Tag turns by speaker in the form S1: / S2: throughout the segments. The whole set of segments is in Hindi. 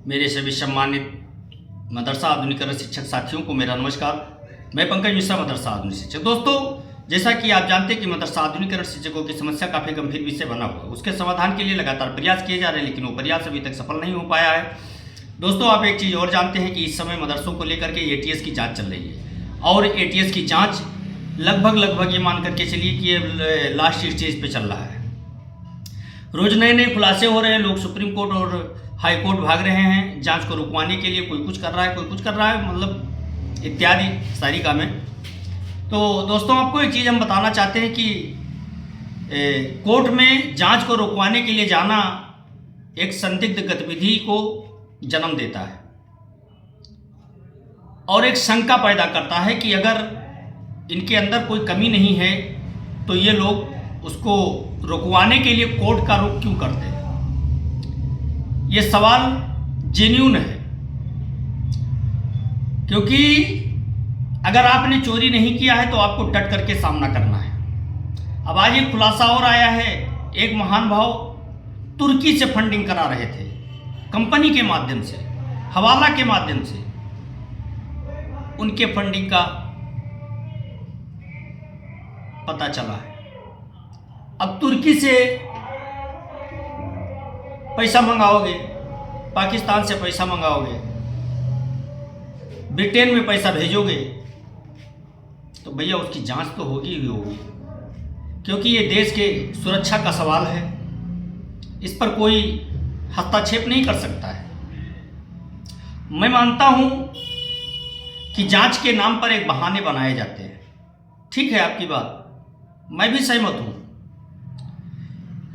S1: मेरे सभी सम्मानित मदरसा आधुनिकरण शिक्षक साथियों को मेरा नमस्कार। मैं पंकज मिश्रा, मदरसा आधुनिक शिक्षक। दोस्तों, जैसा कि आप जानते हैं कि मदरसा आधुनिकरण शिक्षकों की समस्या काफ़ी गंभीर विषय बना हुआ है। उसके समाधान के लिए लगातार प्रयास किए जा रहे हैं, लेकिन वो प्रयास अभी तक सफल नहीं हो पाया है। दोस्तों, आप एक चीज़ और जानते हैं कि इस समय मदरसों को लेकर के एटीएस की जाँच चल रही है और एटीएस की जाँच लगभग ये मान करके चलिए कि ये लास्ट स्टेज पे चल रहा है। रोज नए नए खुलासे हो रहे हैं। लोग सुप्रीम कोर्ट और हाई कोर्ट भाग रहे हैं जांच को रुकवाने के लिए। कोई कुछ कर रहा है, कोई कुछ कर रहा है, मतलब इत्यादि सारी कामें। तो दोस्तों, आपको एक चीज़ हम बताना चाहते हैं कि कोर्ट में जांच को रुकवाने के लिए जाना एक संदिग्ध गतिविधि को जन्म देता है और एक शंका पैदा करता है कि अगर इनके अंदर कोई कमी नहीं है तो ये लोग उसको रुकवाने के लिए कोर्ट का रुख क्यों करते हैं। ये सवाल जेन्युइन है, क्योंकि अगर आपने चोरी नहीं किया है तो आपको डट करके सामना करना है। अब आज एक खुलासा और आया है। एक महान भाव तुर्की से फंडिंग करा रहे थे, कंपनी के माध्यम से, हवाला के माध्यम से। उनके फंडिंग का पता चला है। अब तुर्की से पैसा मंगाओगे, पाकिस्तान से पैसा मंगाओगे, ब्रिटेन में पैसा भेजोगे, तो भैया उसकी जांच तो होगी ही होगी, क्योंकि ये देश के सुरक्षा का सवाल है। इस पर कोई हस्तक्षेप नहीं कर सकता है। मैं मानता हूं कि जांच के नाम पर एक बहाने बनाए जाते हैं। ठीक है, आपकी बात मैं भी सहमत हूं,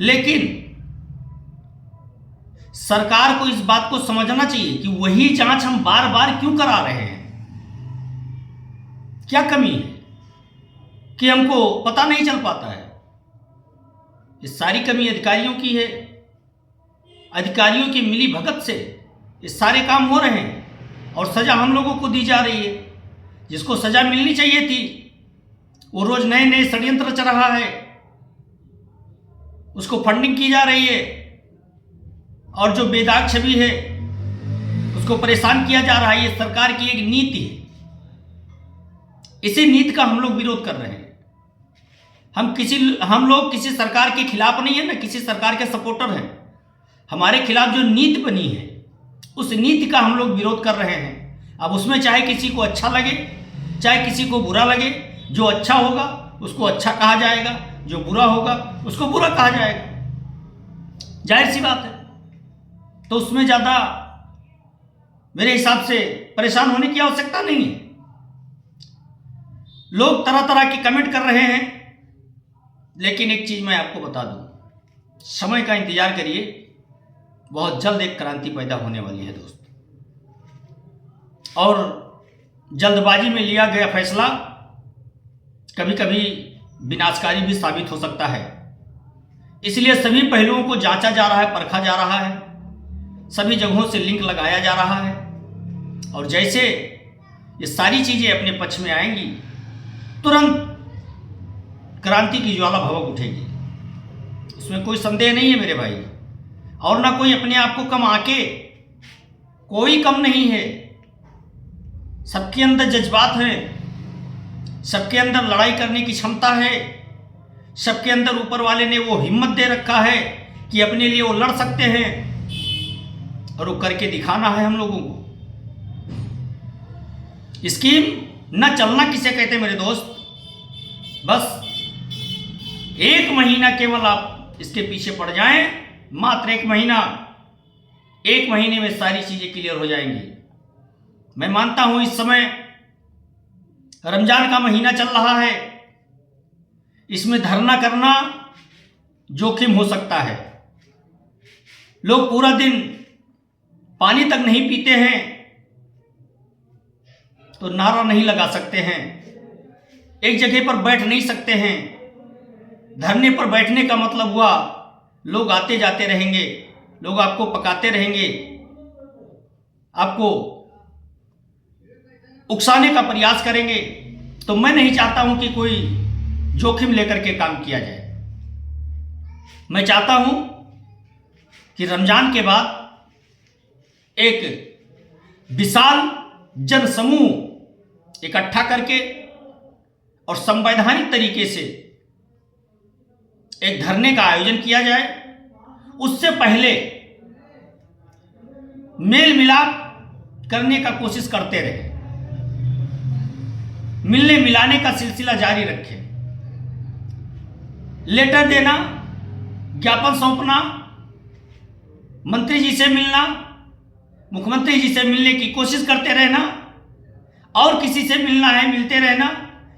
S1: लेकिन सरकार को इस बात को समझना चाहिए कि वही जांच हम बार बार क्यों करा रहे हैं। क्या कमी है कि हमको पता नहीं चल पाता है। ये सारी कमी अधिकारियों की है। अधिकारियों की मिली भगत से ये सारे काम हो रहे हैं और सजा हम लोगों को दी जा रही है। जिसको सजा मिलनी चाहिए थी वो रोज नए नए षड्यंत्र रच रहा है, उसको फंडिंग की जा रही है, और जो बेदाग छवि है उसको परेशान किया जा रहा है। ये सरकार की एक नीति है। इसी नीति का हम लोग विरोध कर रहे हैं। हम लोग किसी सरकार के खिलाफ नहीं है, ना किसी सरकार के सपोर्टर हैं। हमारे खिलाफ जो नीति बनी है उस नीति का हम लोग विरोध कर रहे हैं। अब उसमें चाहे किसी को अच्छा लगे, चाहे किसी को बुरा लगे। जो अच्छा होगा उसको अच्छा कहा जाएगा, जो बुरा होगा उसको बुरा कहा जाएगा। जाहिर सी बात है। तो उसमें ज़्यादा मेरे हिसाब से परेशान होने की आवश्यकता नहीं है। लोग तरह तरह के कमेंट कर रहे हैं, लेकिन एक चीज़ मैं आपको बता दूं, समय का इंतजार करिए। बहुत जल्द एक क्रांति पैदा होने वाली है दोस्त। और जल्दबाजी में लिया गया फैसला कभी कभी विनाशकारी भी साबित हो सकता है। इसलिए सभी पहलुओं को जांचा जा रहा है, परखा जा रहा है, सभी जगहों से लिंक लगाया जा रहा है। और जैसे ये सारी चीजें अपने पक्ष में आएंगी, तुरंत क्रांति की ज्वाला भभक उठेगी। इसमें कोई संदेह नहीं है मेरे भाई। और ना कोई अपने आप को कम आके, कोई कम नहीं है। सबके अंदर जज्बात हैं, सबके अंदर लड़ाई करने की क्षमता है, सबके अंदर ऊपर वाले ने वो हिम्मत दे रखा है कि अपने लिए वो लड़ सकते हैं, और वो करके दिखाना है हम लोगों को। स्कीम न चलना किसे कहते हैं मेरे दोस्त। बस 1 महीना केवल आप इसके पीछे पड़ जाएं, मात्र 1 महीना। 1 महीने में सारी चीजें क्लियर हो जाएंगी। मैं मानता हूं इस समय रमजान का महीना चल रहा है। इसमें धरना करना जोखिम हो सकता है। लोग पूरा दिन पानी तक नहीं पीते हैं तो नारा नहीं लगा सकते हैं, एक जगह पर बैठ नहीं सकते हैं। धरने पर बैठने का मतलब हुआ लोग आते जाते रहेंगे, लोग आपको पकाते रहेंगे, आपको उकसाने का प्रयास करेंगे। तो मैं नहीं चाहता हूं कि कोई जोखिम लेकर के काम किया जाए। मैं चाहता हूं कि रमजान के बाद एक विशाल जनसमूह इकट्ठा करके और संवैधानिक तरीके से एक धरने का आयोजन किया जाए। उससे पहले मेल मिलाप करने का कोशिश करते रहे, मिलने मिलाने का सिलसिला जारी रखें, लेटर देना, ज्ञापन सौंपना, मंत्री जी से मिलना, मुख्यमंत्री जी से मिलने की कोशिश करते रहना और किसी से मिलना है मिलते रहना,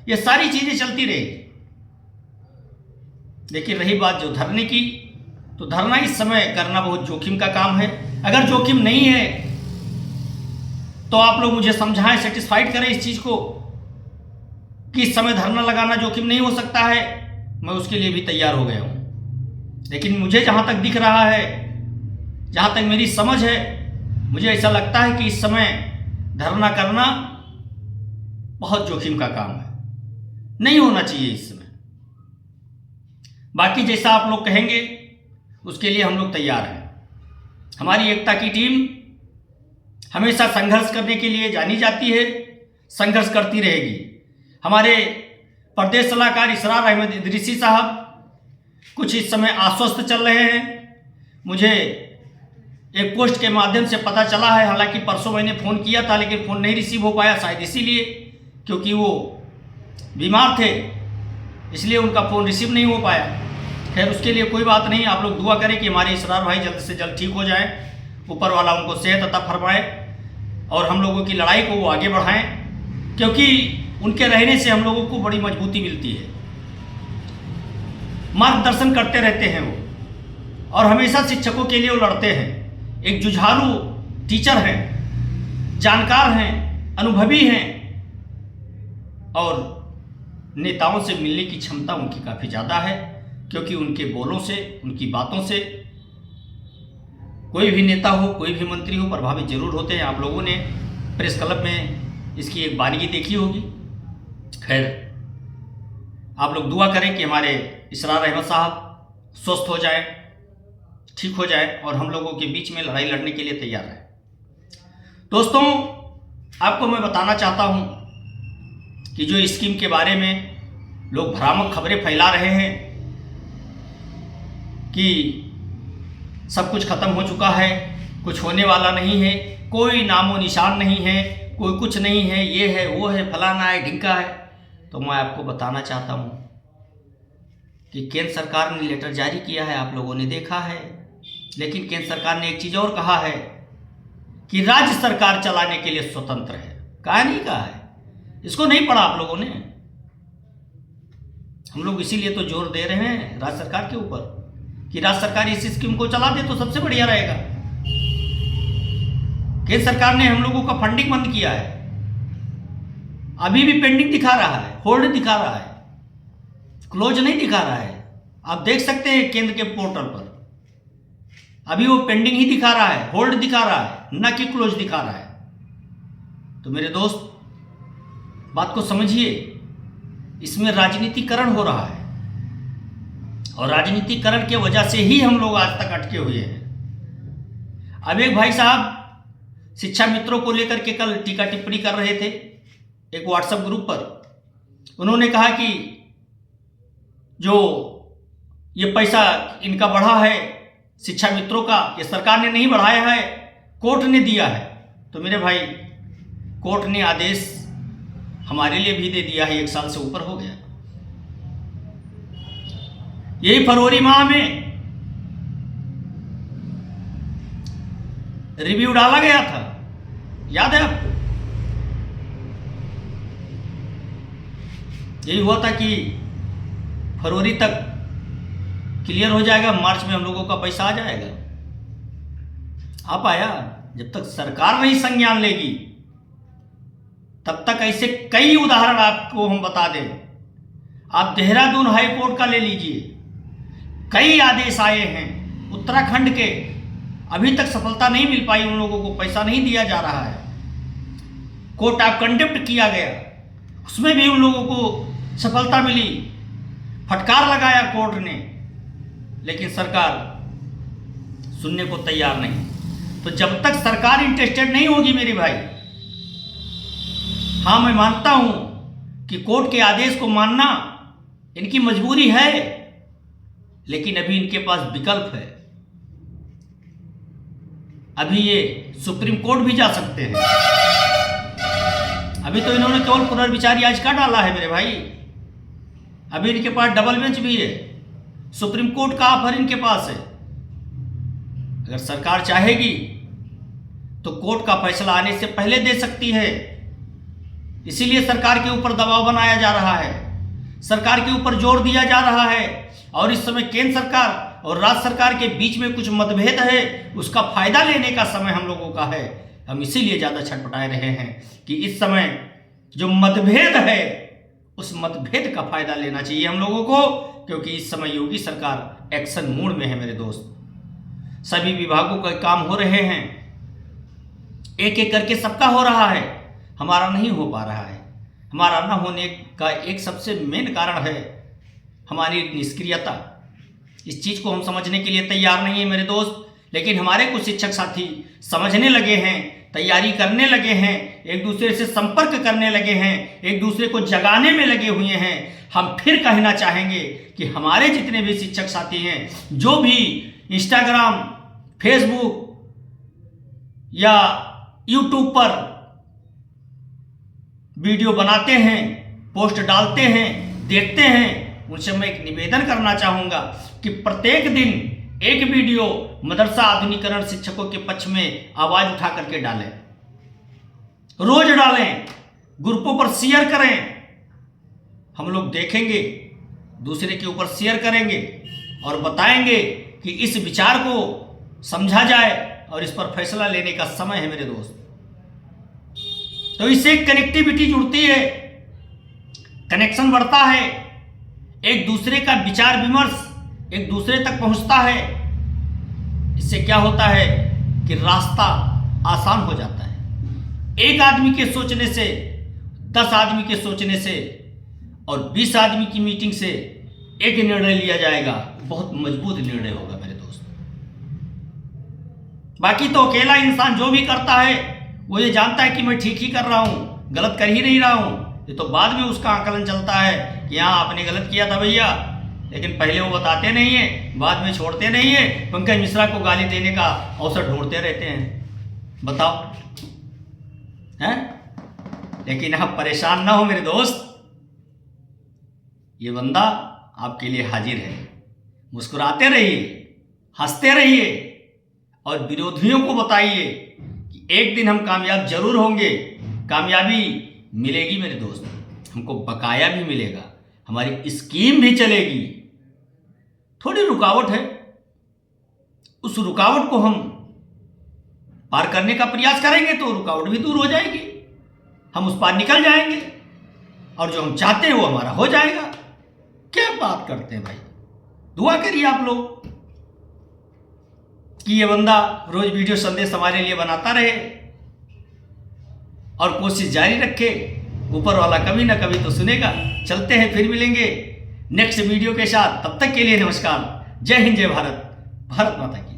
S1: ये सारी चीजें चलती रहेगी। लेकिन रही बात जो धरने की, तो धरना इस समय करना बहुत जोखिम का काम है। अगर जोखिम नहीं है तो आप लोग मुझे समझाएं, सेटिस्फाइड करें इस चीज को कि इस समय धरना लगाना जोखिम नहीं हो सकता है। मैं उसके लिए भी तैयार हो गया हूं। लेकिन मुझे जहां तक दिख रहा है, जहां तक मेरी समझ है, मुझे ऐसा लगता है कि इस समय धरना करना बहुत जोखिम का काम है, नहीं होना चाहिए इस समय। बाकी जैसा आप लोग कहेंगे उसके लिए हम लोग तैयार हैं। हमारी एकता की टीम हमेशा संघर्ष करने के लिए जानी जाती है, संघर्ष करती रहेगी। हमारे प्रदेश सलाहकार इसरार अहमद इदरीसी साहब कुछ इस समय आश्वस्त चल रहे हैं। मुझे एक पोस्ट के माध्यम से पता चला है, हालांकि परसों मैंने फ़ोन किया था लेकिन फ़ोन नहीं रिसीव हो पाया, शायद इसीलिए क्योंकि वो बीमार थे, इसलिए उनका फ़ोन रिसीव नहीं हो पाया। खैर उसके लिए कोई बात नहीं, आप लोग दुआ करें कि हमारे इसरार भाई जल्द से जल्द ठीक हो जाएं, ऊपर वाला उनको सेहत अता फरमाए और हम लोगों की लड़ाई को वो आगे बढ़ाएं, क्योंकि उनके रहने से हम लोगों को बड़ी मजबूती मिलती है। मार्गदर्शन करते रहते हैं वो और हमेशा शिक्षकों के लिए वो लड़ते हैं। एक जुझारू टीचर हैं, जानकार हैं, अनुभवी हैं और नेताओं से मिलने की क्षमता उनकी काफ़ी ज़्यादा है, क्योंकि उनके बोलों से, उनकी बातों से कोई भी नेता हो, कोई भी मंत्री हो प्रभावित जरूर होते हैं। आप लोगों ने प्रेस क्लब में इसकी एक बारीकी देखी होगी। खैर आप लोग दुआ करें कि हमारे इसरार अहमद साहब स्वस्थ हो जाए, ठीक हो जाए और हम लोगों के बीच में लड़ाई लड़ने के लिए तैयार है। दोस्तों आपको मैं बताना चाहता हूं कि जो स्कीम के बारे में लोग भ्रामक खबरें फैला रहे हैं कि सब कुछ खत्म हो चुका है, कुछ होने वाला नहीं है, कोई नामो निशान नहीं है, कोई कुछ नहीं है, ये है वो है, फलाना है, ढिंका है, तो मैं आपको बताना चाहता हूँ कि केंद्र सरकार ने लेटर जारी किया है, आप लोगों ने देखा है। लेकिन केंद्र सरकार ने एक चीज़ और कहा है कि राज्य सरकार चलाने के लिए स्वतंत्र है। कहा नहीं कहा है, इसको नहीं पढ़ा आप लोगों ने। हम लोग इसीलिए तो जोर दे रहे हैं राज्य सरकार के ऊपर कि राज्य सरकार इस स्कीम को चला दे तो सबसे बढ़िया रहेगा। केंद्र सरकार ने हम लोगों का फंडिंग बंद किया है, अभी भी पेंडिंग दिखा रहा है, होल्ड दिखा रहा है, क्लोज नहीं दिखा रहा है। आप देख सकते हैं केंद्र के पोर्टल पर, अभी वो पेंडिंग ही दिखा रहा है, होल्ड दिखा रहा है, न कि क्लोज दिखा रहा है। तो मेरे दोस्त बात को समझिए, इसमें राजनीतिकरण हो रहा है और राजनीतिकरण के वजह से ही हम लोग आज तक अटके हुए हैं। अब एक भाई साहब शिक्षा मित्रों को लेकर के कल टीका टिप्पणी कर रहे थे एक व्हाट्सएप ग्रुप पर। उन्होंने कहा कि जो ये पैसा इनका बढ़ा है शिक्षा मित्रों का, ये सरकार ने नहीं बढ़ाया है, कोर्ट ने दिया है। तो मेरे भाई कोर्ट ने आदेश हमारे लिए भी दे दिया है, 1 साल से ऊपर हो गया। यही फरवरी माह में रिव्यू डाला गया था, याद है आपको? यही हुआ था कि फरवरी तक क्लियर हो जाएगा, मार्च में हम लोगों का पैसा आ जाएगा। आ पाया? जब तक सरकार नहीं संज्ञान लेगी तब तक ऐसे कई उदाहरण आपको हम बता दें। आप देहरादून हाई कोर्ट का ले लीजिए, कई आदेश आए हैं उत्तराखंड के, अभी तक सफलता नहीं मिल पाई, उन लोगों को पैसा नहीं दिया जा रहा है। कोर्ट ऑफ कंडक्ट किया गया, उसमें भी उन लोगों को सफलता मिली, फटकार लगाया कोर्ट ने, लेकिन सरकार सुनने को तैयार नहीं। तो जब तक सरकार इंटरेस्टेड नहीं होगी मेरे भाई, हाँ मैं मानता हूं कि कोर्ट के आदेश को मानना इनकी मजबूरी है, लेकिन अभी इनके पास विकल्प है। अभी ये सुप्रीम कोर्ट भी जा सकते हैं। अभी तो इन्होंने केवल पुनर्विचार याचिका डाला है मेरे भाई, अभी इनके पास डबल बेंच भी है, सुप्रीम कोर्ट का ऑफर इनके पास है। अगर सरकार चाहेगी तो कोर्ट का फैसला आने से पहले दे सकती है। इसीलिए सरकार के ऊपर दबाव बनाया जा रहा है, सरकार के ऊपर जोर दिया जा रहा है। और इस समय केंद्र सरकार और राज्य सरकार के बीच में कुछ मतभेद है, उसका फायदा लेने का समय हम लोगों का है। हम इसीलिए ज्यादा छटपटाए रहे हैं कि इस समय जो मतभेद है उस मतभेद का फायदा लेना चाहिए हम लोगों को, क्योंकि इस समय योगी सरकार एक्शन मोड में है मेरे दोस्त। सभी विभागों का काम हो रहे हैं, एक एक करके सबका हो रहा है, हमारा नहीं हो पा रहा है। हमारा न होने का एक सबसे मेन कारण है हमारी निष्क्रियता। इस चीज को हम समझने के लिए तैयार नहीं है मेरे दोस्त, लेकिन हमारे कुछ शिक्षक साथी समझने लगे हैं, तैयारी करने लगे हैं, एक दूसरे से संपर्क करने लगे हैं, एक दूसरे को जगाने में लगे हुए हैं। हम फिर कहना चाहेंगे कि हमारे जितने भी शिक्षक साथी हैं, जो भी इंस्टाग्राम, फेसबुक या यूट्यूब पर वीडियो बनाते हैं, पोस्ट डालते हैं, देखते हैं, उनसे मैं एक निवेदन करना चाहूंगा कि प्रत्येक दिन एक वीडियो मदरसा आधुनिकीकरण शिक्षकों के पक्ष में आवाज उठा करके डालें, रोज डालें, ग्रुपों पर शेयर करें। हम लोग देखेंगे, दूसरे के ऊपर शेयर करेंगे और बताएंगे कि इस विचार को समझा जाए और इस पर फैसला लेने का समय है मेरे दोस्त। तो इससे कनेक्टिविटी जुड़ती है, कनेक्शन बढ़ता है, एक दूसरे का विचार विमर्श एक दूसरे तक पहुंचता है। इससे क्या होता है कि रास्ता आसान हो जाता है। एक आदमी के सोचने से, 10 आदमी के सोचने से और 20 आदमी की मीटिंग से एक निर्णय लिया जाएगा, बहुत मजबूत निर्णय होगा मेरे दोस्त। बाकी तो अकेला इंसान जो भी करता है वो ये जानता है कि मैं ठीक ही कर रहा हूं, गलत कर ही नहीं रहा हूं। ये तो बाद में उसका आकलन चलता है कि हाँ आपने गलत किया था भैया, लेकिन पहले वो बताते नहीं है, बाद में छोड़ते नहीं है, पंकज मिश्रा को गाली देने का अवसर ढूंढते रहते हैं। बताओ हैं? लेकिन आप परेशान ना हो मेरे दोस्त, ये बंदा आपके लिए हाजिर है। मुस्कुराते रहिए, हंसते रहिए और विरोधियों को बताइए कि एक दिन हम कामयाब जरूर होंगे। कामयाबी मिलेगी मेरे दोस्त, हमको बकाया भी मिलेगा, हमारी स्कीम भी चलेगी। थोड़ी रुकावट है, उस रुकावट को हम पार करने का प्रयास करेंगे तो रुकावट भी दूर हो जाएगी, हम उस पार निकल जाएंगे और जो हम चाहते हैं वो हमारा हो जाएगा। क्या बात करते हैं भाई, दुआ करिए आप लोग कि ये बंदा रोज वीडियो संदेश हमारे लिए बनाता रहे और कोशिश जारी रखे। ऊपर वाला कभी ना कभी तो सुनेगा। चलते हैं, फिर मिलेंगे नेक्स्ट वीडियो के साथ। तब तक के लिए नमस्कार। जय हिंद, जय भारत, भारत माता की।